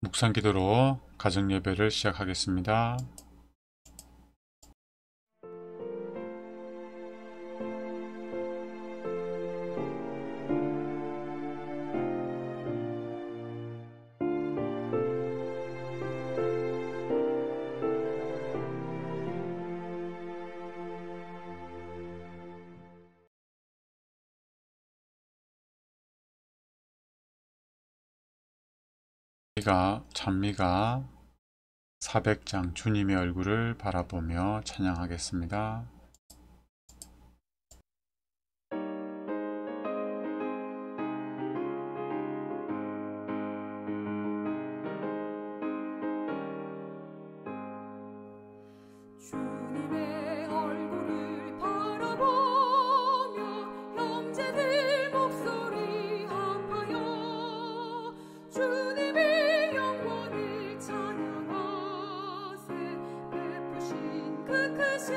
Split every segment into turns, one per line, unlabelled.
묵상 기도로 가정 예배를 시작하겠습니다. 찬미가 400장 주님의 얼굴을 바라보며 찬양하겠습니다.
주님의 얼굴을 바라보며 형제들 목소리 합하여 주님의 영광을 찬양하세. 베푸신 그 크신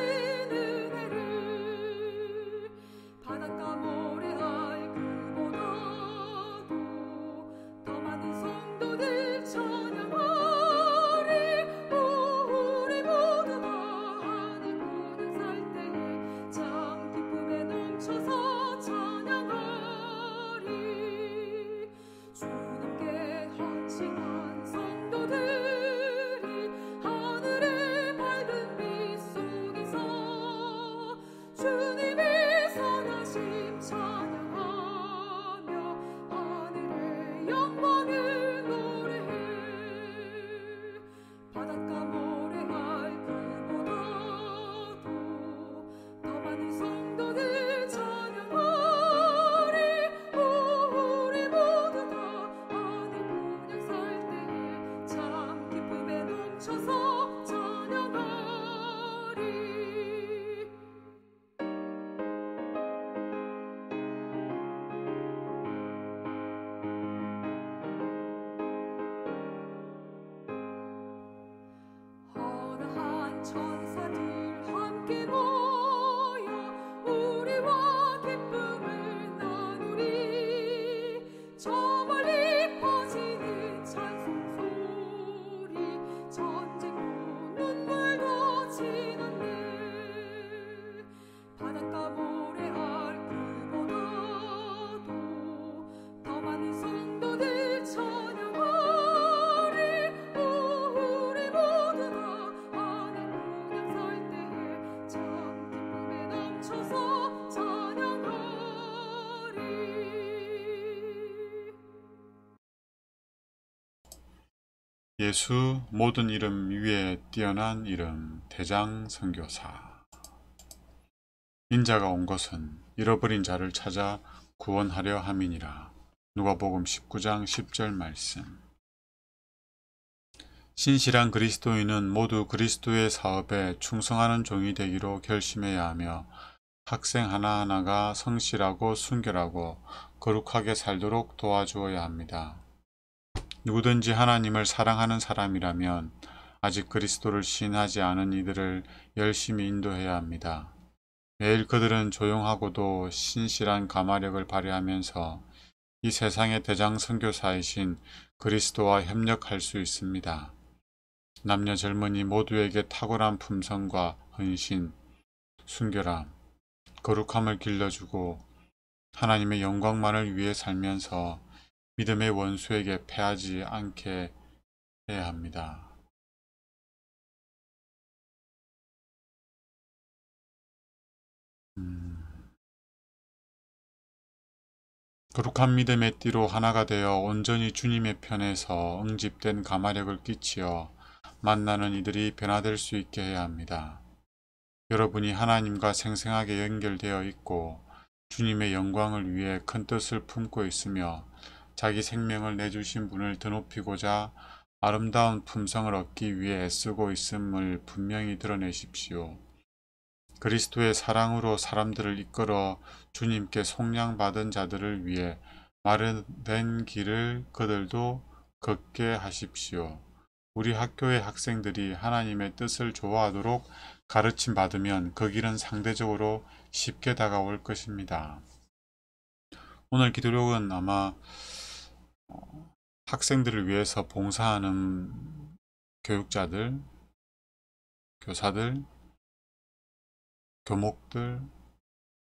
은혜를 바닷가 모래알 그보다도 더 많은 성도들 찬양하리. 우리 모두가 하늘 보는 살 때에 참 기쁨에 넘쳐서 찬양하리. 주님께 헌신한 성도들이 하늘의 밝은 빛 속에서 주님의 선하심 찬양하며 하늘의 영광을 노래해. 바닷가 모래알 그보다도 더 많은 성도들 찬양하리. 우리 모두 다 하늘 본향 살 때에 참 기쁨에 넘쳐서 찬양하리. 허다한 천사들 함께 모여 우리와 기쁨을 나누리. 저 멀리 퍼지는 찬송 소리 전쟁도 눈물도 지났네. 바닷가 모래알 그보다도 더 많은 성도들 찬양하리. 우리 모두 다 하늘 본향 살 때에 참 기쁨에 넘쳐서 찬양하리.
예수 모든 이름 위에 뛰어난 이름 대장 선교사. 인자가 온 것은 잃어버린 자를 찾아 구원하려 함이니라. 누가복음 19장 10절 말씀. 신실한 그리스도인은 모두 그리스도의 사업에 충성하는 종이 되기로 결심해야 하며 학생 하나하나가 성실하고 순결하고 거룩하게 살도록 도와주어야 합니다. 누구든지 하나님을 사랑하는 사람이라면 아직 그리스도를 시인하지 않은 이들을 열심히 인도해야 합니다. 매일 그들은 조용하고도 신실한 가마력을 발휘하면서 이 세상의 대장 선교사이신 그리스도와 협력할 수 있습니다. 남녀 젊은이 모두에게 탁월한 품성과 헌신, 순결함, 거룩함을 길러주고 하나님의 영광만을 위해 살면서 믿음의 원수에게 패하지 않게 해야 합니다. 거룩한 믿음의 띠로 하나가 되어 온전히 주님의 편에서 응집된 가마력을 끼치어 만나는 이들이 변화될 수 있게 해야 합니다. 여러분이 하나님과 생생하게 연결되어 있고 주님의 영광을 위해 큰 뜻을 품고 있으며 자기 생명을 내주신 분을 드높이고자 아름다운 품성을 얻기 위해 애쓰고 있음을 분명히 드러내십시오. 그리스도의 사랑으로 사람들을 이끌어 주님께 속량받은 자들을 위해 마련된 길을 그들도 걷게 하십시오. 우리 학교의 학생들이 하나님의 뜻을 좋아하도록 가르침 받으면 그 길은 상대적으로 쉽게 다가올 것입니다. 오늘 기도록은 아마 학생들을 위해서 봉사하는 교육자들, 교사들, 교목들,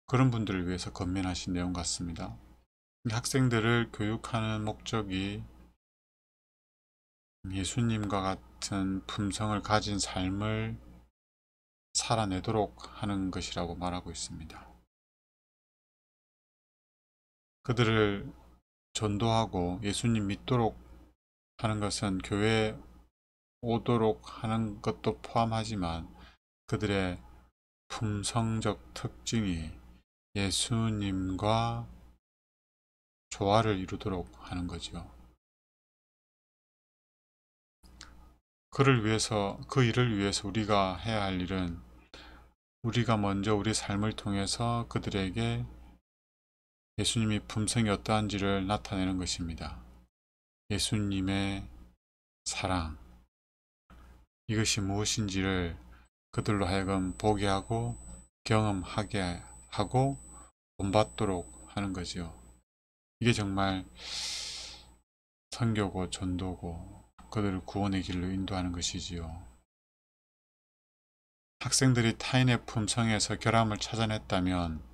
그런 분들을 위해서 건면하신 내용 같습니다. 학생들을 교육하는 목적이 예수님과 같은 품성을 가진 삶을 살아내도록 하는 것이라고 말하고 있습니다. 그들을 전도하고 예수님 믿도록 하는 것은 교회에 오도록 하는 것도 포함하지만 그들의 품성적 특징이 예수님과 조화를 이루도록 하는 거죠. 그 일을 위해서 우리가 해야 할 일은 우리가 먼저 우리 삶을 통해서 그들에게 예수님의 품성이 어떠한지를 나타내는 것입니다. 예수님의 사랑, 이것이 무엇인지를 그들로 하여금 보게 하고 경험하게 하고 본받도록 하는 거지요. 이게 정말 선교고 전도고 그들을 구원의 길로 인도하는 것이지요. 학생들이 타인의 품성에서 결함을 찾아냈다면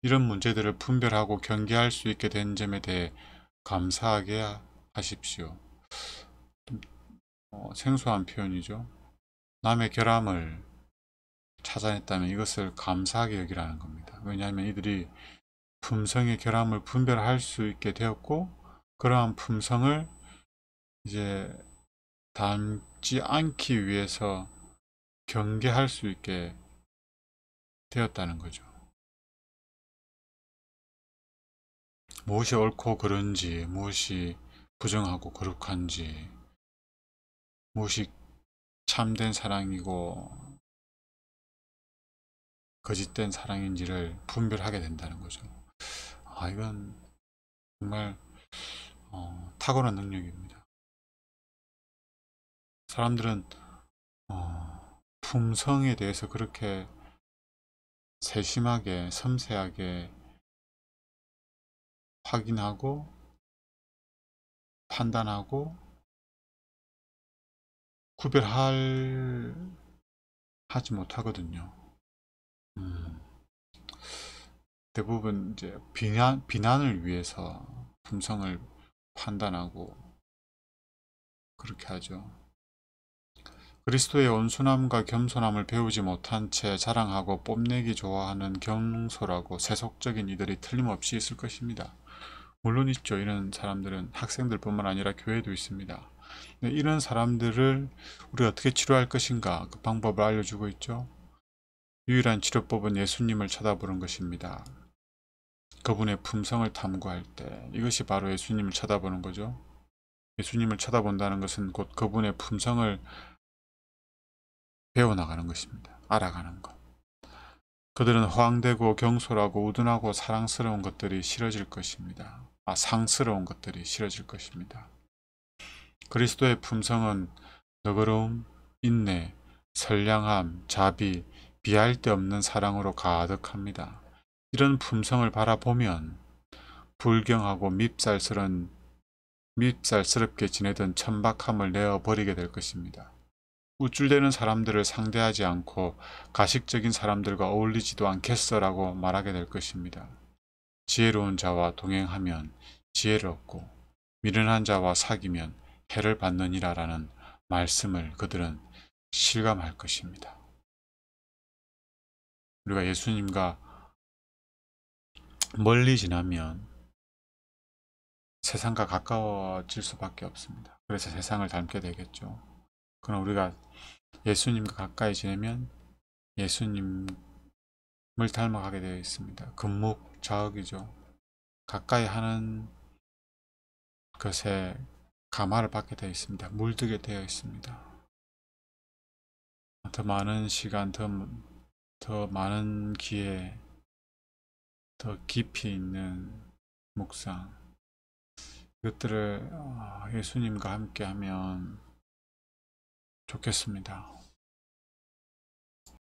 이런 문제들을 분별하고 경계할 수 있게 된 점에 대해 감사하게 하십시오. 생소한 표현이죠. 남의 결함을 찾아냈다면 이것을 감사하게 여기라는 겁니다. 왜냐하면 이들이 품성의 결함을 분별할 수 있게 되었고 그러한 품성을 이제 닮지 않기 위해서 경계할 수 있게 되었다는 거죠. 무엇이 옳고 그른지, 무엇이 부정하고 거룩한지, 무엇이 참된 사랑이고 거짓된 사랑인지를 분별하게 된다는 거죠. 이건 정말 탁월한 능력입니다. 사람들은 품성에 대해서 그렇게 세심하게 섬세하게 확인하고 판단하고 하지 못하거든요. 대부분 이제 비난을 위해서 품성을 판단하고 그렇게 하죠. 그리스도의 온순함과 겸손함을 배우지 못한 채 자랑하고 뽐내기 좋아하는 경솔하고 세속적인 이들이 틀림없이 있을 것입니다. 물론 있죠. 이런 사람들은 학생들뿐만 아니라 교회도 있습니다. 이런 사람들을 우리가 어떻게 치료할 것인가 그 방법을 알려주고 있죠. 유일한 치료법은 예수님을 쳐다보는 것입니다. 그분의 품성을 탐구할 때 이것이 바로 예수님을 쳐다보는 거죠. 예수님을 쳐다본다는 것은 곧 그분의 품성을 배워나가는 것입니다. 알아가는 것. 그들은 허황되고 경솔하고 우둔하고 사랑스러운 것들이 싫어질 것입니다. 상스러운 것들이 싫어질 것입니다. 그리스도의 품성은 너그러움, 인내, 선량함, 자비, 비할 데 없는 사랑으로 가득합니다. 이런 품성을 바라보면 불경하고 밉살스럽게 지내던 천박함을 내어버리게 될 것입니다. 우쭐대는 사람들을 상대하지 않고 가식적인 사람들과 어울리지도 않겠어라고 말하게 될 것입니다. 지혜로운 자와 동행하면 지혜를 얻고 미련한 자와 사귀면 해를 받느니라 라는 말씀을 그들은 실감할 것입니다. 우리가 예수님과 멀리 지나면 세상과 가까워질 수밖에 없습니다. 그래서 세상을 닮게 되겠죠. 그러나 우리가 예수님과 가까이 지내면 예수님을 닮아가게 되어 있습니다. 금묵자흑이죠. 가까이 하는 것에 감화를 받게 되어 있습니다. 물들게 되어 있습니다. 더 많은 시간, 더 많은 기회, 더 깊이 있는 묵상, 이것들을 예수님과 함께 하면 좋겠습니다.